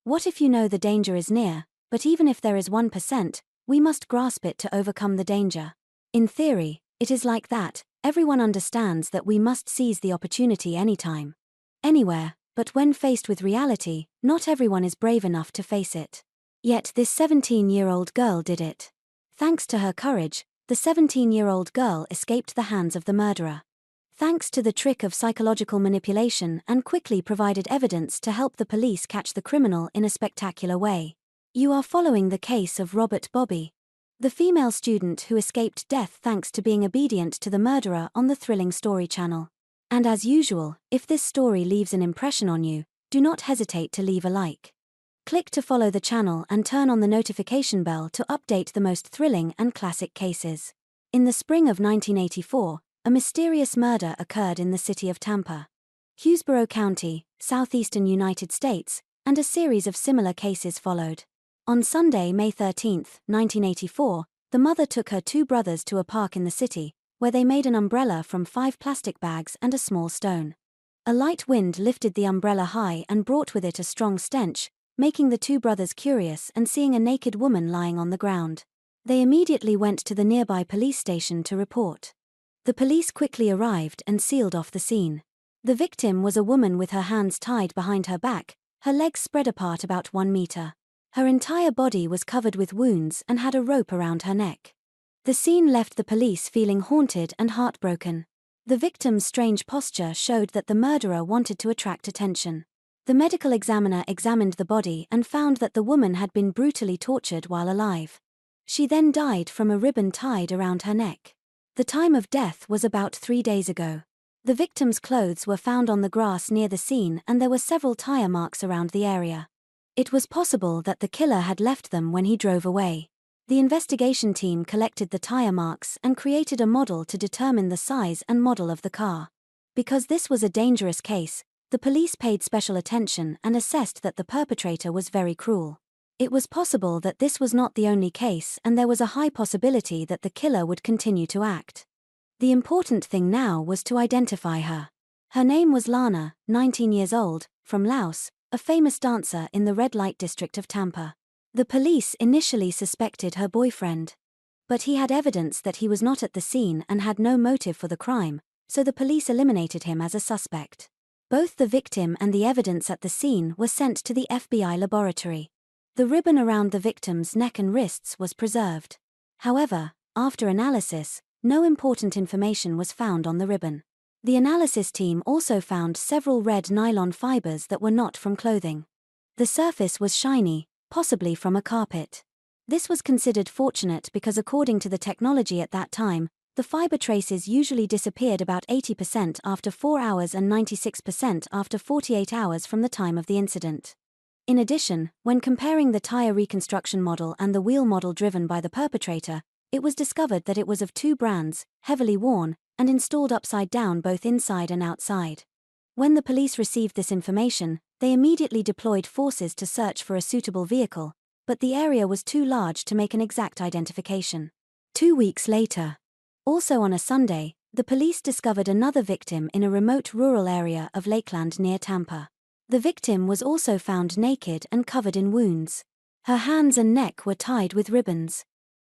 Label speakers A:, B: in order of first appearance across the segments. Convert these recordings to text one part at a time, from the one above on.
A: What if you know the danger is near, but even if there is 1%, we must grasp it to overcome the danger? In theory, it is like that. Everyone understands that we must seize the opportunity anytime, anywhere, but when faced with reality, not everyone is brave enough to face it. Yet this 17-year-old girl did it. Thanks to her courage, the 17-year-old girl escaped the hands of the murderer. Thanks to the trick of psychological manipulation, and quickly provided evidence to help the police catch the criminal in a spectacular way. You are following the case of Robert Bobby, the female student who escaped death thanks to being obedient to the murderer on the Thrilling Story channel. And as usual, if this story leaves an impression on you, do not hesitate to leave a like. Click to follow the channel and turn on the notification bell to update the most thrilling and classic cases. In the spring of 1984, a mysterious murder occurred in the city of Tampa, Hillsborough County, southeastern United States, and a series of similar cases followed. On Sunday, May 13, 1984, the mother took her two brothers to a park in the city, where they made an umbrella from 5 plastic bags and a small stone. A light wind lifted the umbrella high and brought with it a strong stench, making the two brothers curious and seeing a naked woman lying on the ground. They immediately went to the nearby police station to report. The police quickly arrived and sealed off the scene. The victim was a woman with her hands tied behind her back, her legs spread apart about 1 meter. Her entire body was covered with wounds and had a rope around her neck. The scene left the police feeling haunted and heartbroken. The victim's strange posture showed that the murderer wanted to attract attention. The medical examiner examined the body and found that the woman had been brutally tortured while alive. She then died from a ribbon tied around her neck. The time of death was about 3 days ago. The victim's clothes were found on the grass near the scene and there were several tire marks around the area. It was possible that the killer had left them when he drove away. The investigation team collected the tire marks and created a model to determine the size and model of the car. Because this was a dangerous case, the police paid special attention and assessed that the perpetrator was very cruel. It was possible that this was not the only case and there was a high possibility that the killer would continue to act. The important thing now was to identify her. Her name was Lana, 19 years old, from Laos, a famous dancer in the red light district of Tampa. The police initially suspected her boyfriend. But he had evidence that he was not at the scene and had no motive for the crime, so the police eliminated him as a suspect. Both the victim and the evidence at the scene were sent to the FBI laboratory. The ribbon around the victim's neck and wrists was preserved. However, after analysis, no important information was found on the ribbon. The analysis team also found several red nylon fibers that were not from clothing. The surface was shiny, possibly from a carpet. This was considered fortunate because according to the technology at that time, the fiber traces usually disappeared about 80% after 4 hours and 96% after 48 hours from the time of the incident. In addition, when comparing the tire reconstruction model and the wheel model driven by the perpetrator, it was discovered that it was of 2 brands, heavily worn, and installed upside down both inside and outside. When the police received this information, they immediately deployed forces to search for a suitable vehicle, but the area was too large to make an exact identification. 2 weeks later, also on a Sunday, the police discovered another victim in a remote rural area of Lakeland near Tampa. The victim was also found naked and covered in wounds. Her hands and neck were tied with ribbons.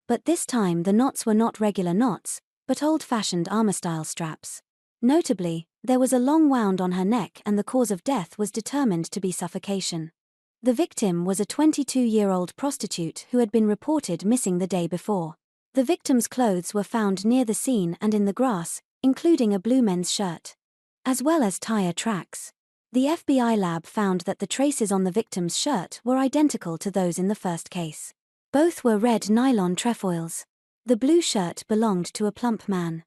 A: But this time the knots were not regular knots, but old-fashioned armor-style straps. Notably, there was a long wound on her neck and the cause of death was determined to be suffocation. The victim was a 22-year-old prostitute who had been reported missing the day before. The victim's clothes were found near the scene and in the grass, including a blue men's shirt, as well as tire tracks. The FBI lab found that the traces on the victim's shirt were identical to those in the first case. Both were red nylon trefoils. The blue shirt belonged to a plump man.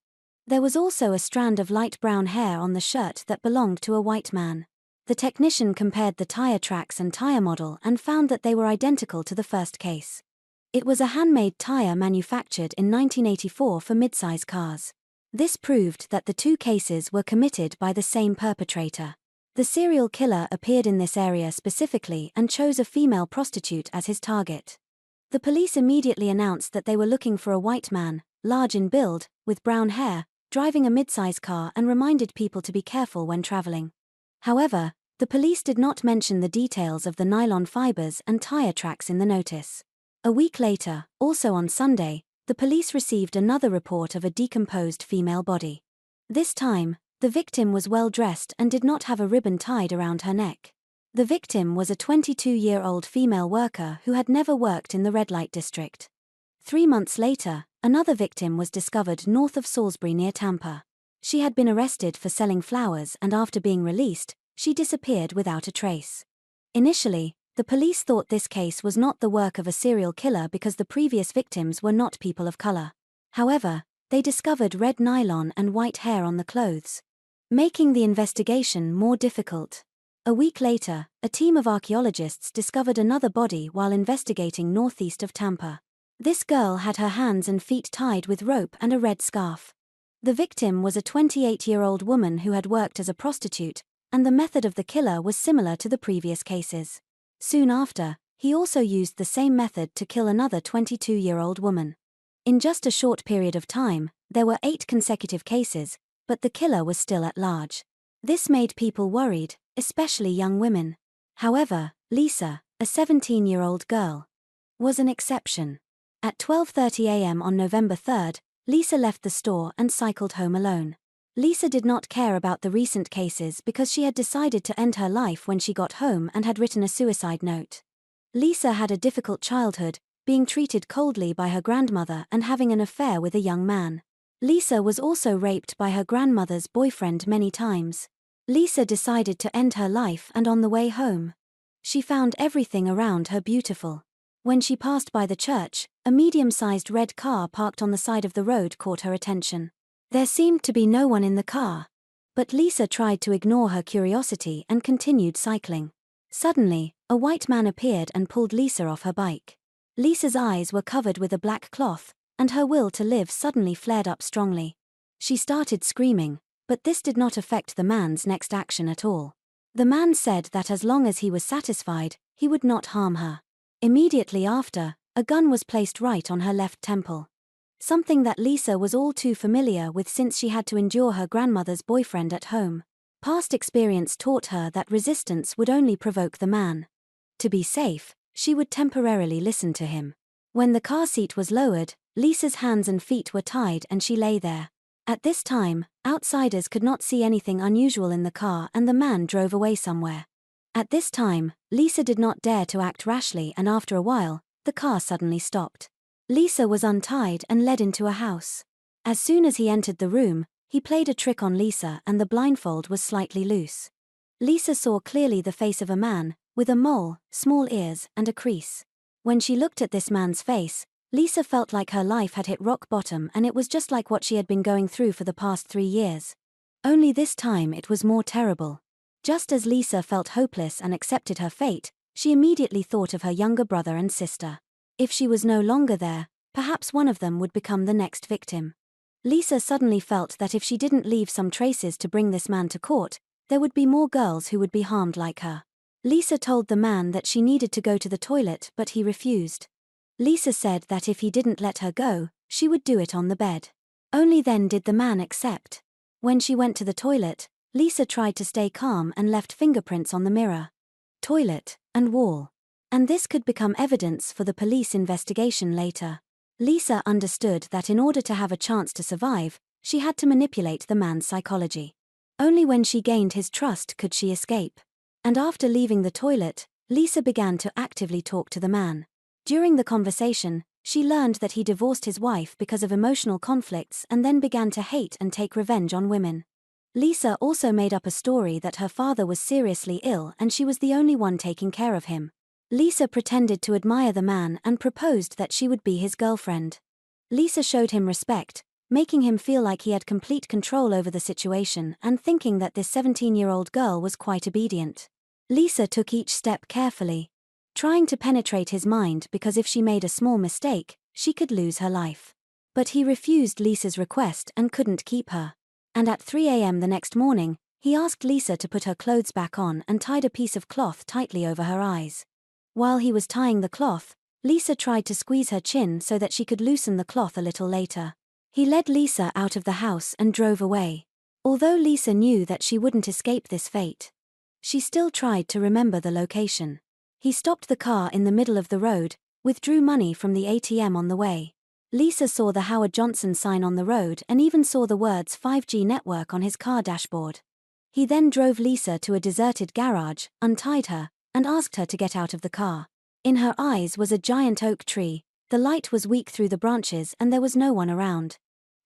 A: There was also a strand of light brown hair on the shirt that belonged to a white man. The technician compared the tire tracks and tire model and found that they were identical to the first case. It was a handmade tire manufactured in 1984 for midsize cars. This proved that the 2 cases were committed by the same perpetrator. The serial killer appeared in this area specifically and chose a female prostitute as his target. The police immediately announced that they were looking for a white man, large in build, with brown hair, driving a midsize car and reminded people to be careful when traveling. However, The police did not mention the details of the nylon fibers and tire tracks in the notice. A week later, also on Sunday, the police received another report of a decomposed female body. This time, the victim was well dressed and did not have a ribbon tied around her neck. The victim was a 22-year-old female worker who had never worked in the red light district. 3 months later, another victim was discovered north of Salisbury near Tampa. She had been arrested for selling flowers and after being released, she disappeared without a trace. Initially, the police thought this case was not the work of a serial killer because the previous victims were not people of color. However, they discovered red nylon and white hair on the clothes, making the investigation more difficult. A week later, a team of archaeologists discovered another body while investigating northeast of Tampa. This girl had her hands and feet tied with rope and a red scarf. The victim was a 28-year-old woman who had worked as a prostitute, and the method of the killer was similar to the previous cases. Soon after, he also used the same method to kill another 22-year-old woman. In just a short period of time, there were 8 consecutive cases, but the killer was still at large. This made people worried, especially young women. However, Lisa, a 17-year-old girl, was an exception. At 12:30 a.m. on November 3rd, Lisa left the store and cycled home alone. Lisa did not care about the recent cases because she had decided to end her life when she got home and had written a suicide note. Lisa had a difficult childhood, being treated coldly by her grandmother and having an affair with a young man. Lisa was also raped by her grandmother's boyfriend many times. Lisa decided to end her life and on the way home, she found everything around her beautiful. When she passed by the church, a medium-sized red car parked on the side of the road caught her attention. There seemed to be no one in the car, but Lisa tried to ignore her curiosity and continued cycling. Suddenly, a white man appeared and pulled Lisa off her bike. Lisa's eyes were covered with a black cloth, and her will to live suddenly flared up strongly. She started screaming, but this did not affect the man's next action at all. The man said that as long as he was satisfied, he would not harm her. Immediately after, a gun was placed right on her left temple. Something that Lisa was all too familiar with since she had to endure her grandmother's boyfriend at home. Past experience taught her that resistance would only provoke the man. To be safe, she would temporarily listen to him. When the car seat was lowered, Lisa's hands and feet were tied and she lay there. At this time, outsiders could not see anything unusual in the car and the man drove away somewhere. At this time, Lisa did not dare to act rashly and after a while, the car suddenly stopped. Lisa was untied and led into a house. As soon as he entered the room, he played a trick on Lisa and the blindfold was slightly loose. Lisa saw clearly the face of a man, with a mole, small ears, and a crease. When she looked at this man's face, Lisa felt like her life had hit rock bottom and it was just like what she had been going through for the past 3 years. Only this time it was more terrible. Just as Lisa felt hopeless and accepted her fate, she immediately thought of her younger brother and sister. If she was no longer there, perhaps one of them would become the next victim. Lisa suddenly felt that if she didn't leave some traces to bring this man to court, there would be more girls who would be harmed like her. Lisa told the man that she needed to go to the toilet but he refused. Lisa said that if he didn't let her go, she would do it on the bed. Only then did the man accept. When she went to the toilet, Lisa tried to stay calm and left fingerprints on the mirror, toilet, and wall. And this could become evidence for the police investigation later. Lisa understood that in order to have a chance to survive, she had to manipulate the man's psychology. Only when she gained his trust could she escape. And after leaving the toilet, Lisa began to actively talk to the man. During the conversation, she learned that he divorced his wife because of emotional conflicts and then began to hate and take revenge on women. Lisa also made up a story that her father was seriously ill and she was the only one taking care of him. Lisa pretended to admire the man and proposed that she would be his girlfriend. Lisa showed him respect, making him feel like he had complete control over the situation and thinking that this 17-year-old girl was quite obedient. Lisa took each step carefully, trying to penetrate his mind because if she made a small mistake, she could lose her life. But he refused Lisa's request and couldn't keep her. And at 3 a.m. the next morning, he asked Lisa to put her clothes back on and tied a piece of cloth tightly over her eyes. While he was tying the cloth, Lisa tried to squeeze her chin so that she could loosen the cloth a little later. He led Lisa out of the house and drove away. Although Lisa knew that she wouldn't escape this fate, She still tried to remember the location. He stopped the car in the middle of the road, withdrew money from the ATM on the way. Lisa saw the Howard Johnson sign on the road and even saw the words 5G network on his car dashboard. He then drove Lisa to a deserted garage, untied her, and asked her to get out of the car. In her eyes was a giant oak tree, the light was weak through the branches and there was no one around.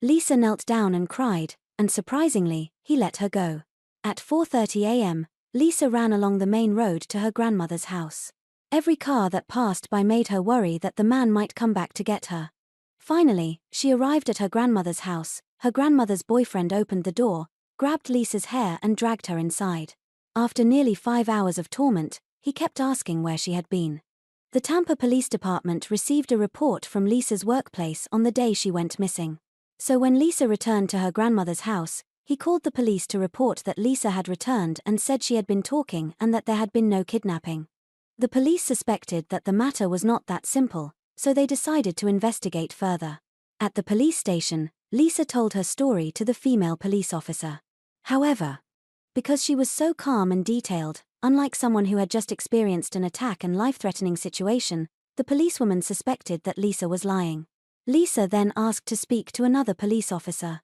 A: Lisa knelt down and cried, and surprisingly, he let her go. At 4:30 a.m., Lisa ran along the main road to her grandmother's house. Every car that passed by made her worry that the man might come back to get her. Finally, she arrived at her grandmother's house. Her grandmother's boyfriend opened the door, grabbed Lisa's hair and dragged her inside. After nearly 5 hours of torment, he kept asking where she had been. The Tampa Police Department received a report from Lisa's workplace on the day she went missing. So when Lisa returned to her grandmother's house, he called the police to report that Lisa had returned and said she had been talking and that there had been no kidnapping. The police suspected that the matter was not that simple, so they decided to investigate further. At the police station, Lisa told her story to the female police officer. However, because she was so calm and detailed, unlike someone who had just experienced an attack and life-threatening situation, the policewoman suspected that Lisa was lying. Lisa then asked to speak to another police officer.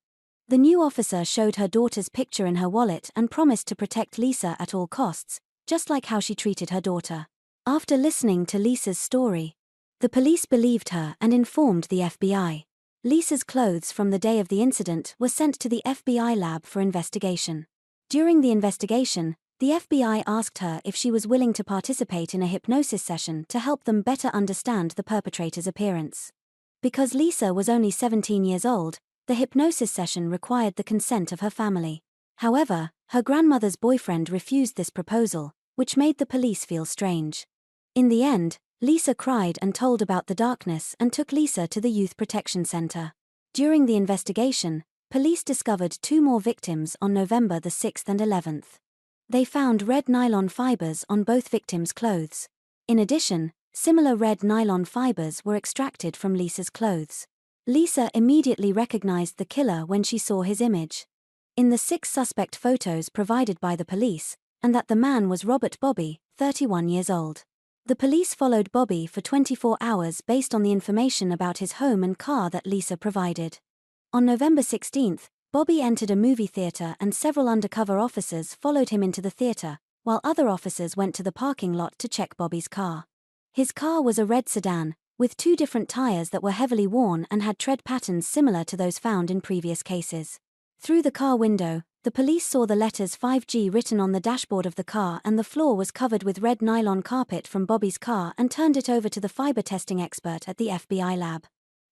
A: The new officer showed her daughter's picture in her wallet and promised to protect Lisa at all costs, just like how she treated her daughter. After listening to Lisa's story, the police believed her and informed the FBI. Lisa's clothes from the day of the incident were sent to the FBI lab for investigation. During the investigation, the FBI asked her if she was willing to participate in a hypnosis session to help them better understand the perpetrator's appearance. Because Lisa was only 17 years old, the hypnosis session required the consent of her family. However, her grandmother's boyfriend refused this proposal, which made the police feel strange. In the end, Lisa cried and told about the darkness and took Lisa to the Youth Protection Center. During the investigation, police discovered 2 more victims on November the 6th and 11th. They found red nylon fibers on both victims' clothes. In addition, similar red nylon fibers were extracted from Lisa's clothes. Lisa immediately recognized the killer when she saw his image. In the 6 suspect photos provided by the police, and that the man was Robert Bobby, 31 years old. The police followed Bobby for 24 hours based on the information about his home and car that Lisa provided. On November 16, Bobby entered a movie theater and several undercover officers followed him into the theater, while other officers went to the parking lot to check Bobby's car. His car was a red sedan, with 2 different tires that were heavily worn and had tread patterns similar to those found in previous cases. Through the car window, the police saw the letters 5G written on the dashboard of the car, and the floor was covered with red nylon carpet from Bobby's car, and turned it over to the fiber testing expert at the FBI lab.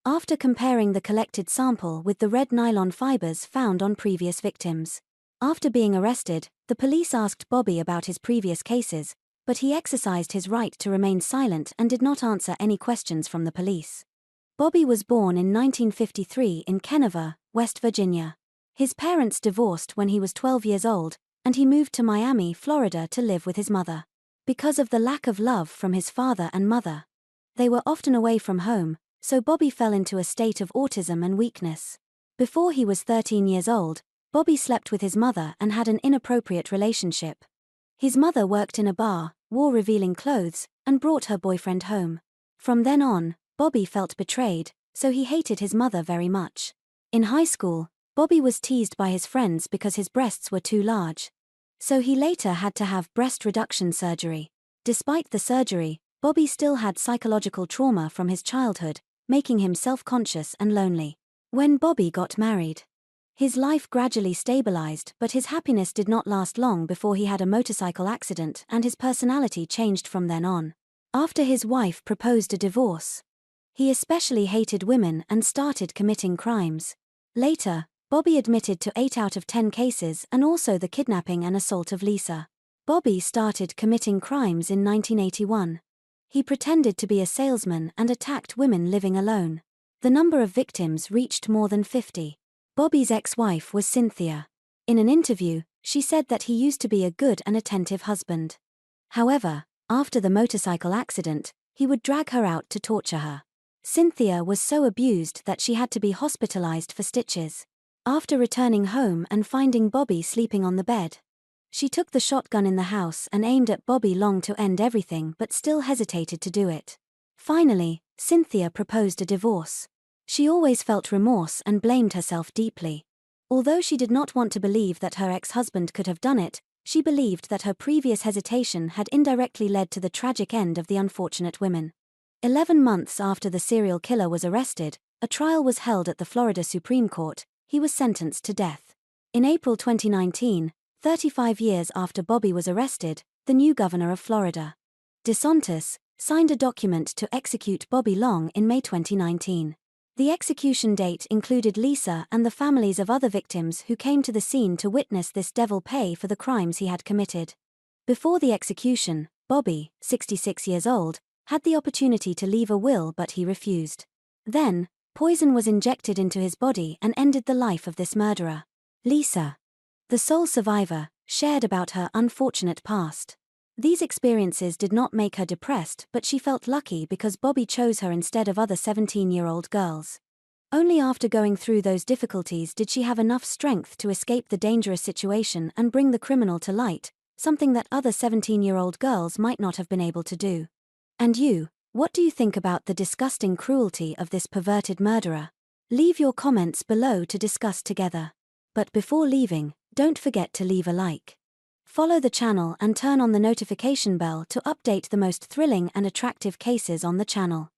A: After comparing the collected sample with the red nylon fibers found on previous victims. After being arrested, the police asked Bobby about his previous cases, but he exercised his right to remain silent and did not answer any questions from the police. Bobby was born in 1953 in Kennever, West Virginia. His parents divorced when he was 12 years old, and he moved to Miami, Florida to live with his mother. Because of the lack of love from his father and mother, they were often away from home, so Bobby fell into a state of autism and weakness. Before he was 13 years old, Bobby slept with his mother and had an inappropriate relationship. His mother worked in a bar, wore revealing clothes, and brought her boyfriend home. From then on, Bobby felt betrayed, so he hated his mother very much. In high school, Bobby was teased by his friends because his breasts were too large. So he later had to have breast reduction surgery. Despite the surgery, Bobby still had psychological trauma from his childhood, making him self-conscious and lonely. When Bobby got married, his life gradually stabilized, but his happiness did not last long before he had a motorcycle accident and his personality changed from then on. After his wife proposed a divorce, he especially hated women and started committing crimes. Later, Bobby admitted to 8 out of 10 cases and also the kidnapping and assault of Lisa. Bobby started committing crimes in 1981. He pretended to be a salesman and attacked women living alone. The number of victims reached more than 50. Bobby's ex-wife was Cynthia. In an interview, she said that he used to be a good and attentive husband. However, after the motorcycle accident, he would drag her out to torture her. Cynthia was so abused that she had to be hospitalized for stitches. After returning home and finding Bobby sleeping on the bed, She took the shotgun in the house and aimed at Bobby Long to end everything but still hesitated to do it. Finally, Cynthia proposed a divorce. She always felt remorse and blamed herself deeply. Although she did not want to believe that her ex-husband could have done it, she believed that her previous hesitation had indirectly led to the tragic end of the unfortunate women. 11 months after the serial killer was arrested, a trial was held at the Florida Supreme Court. He was sentenced to death. In April 2019, 35 years after Bobby was arrested, the new governor of Florida, DeSantis, signed a document to execute Bobby Long in May 2019. The execution date included Lisa and the families of other victims who came to the scene to witness this devil pay for the crimes he had committed. Before the execution, Bobby, 66 years old, had the opportunity to leave a will but he refused. Then, poison was injected into his body and ended the life of this murderer. Lisa, the sole survivor, shared about her unfortunate past. These experiences did not make her depressed, but she felt lucky because Bobby chose her instead of other 17-year-old girls. Only after going through those difficulties did she have enough strength to escape the dangerous situation and bring the criminal to light, something that other 17-year-old girls might not have been able to do. And you, what do you think about the disgusting cruelty of this perverted murderer? Leave your comments below to discuss together. But before leaving, don't forget to leave a like. Follow the channel and turn on the notification bell to update the most thrilling and attractive cases on the channel.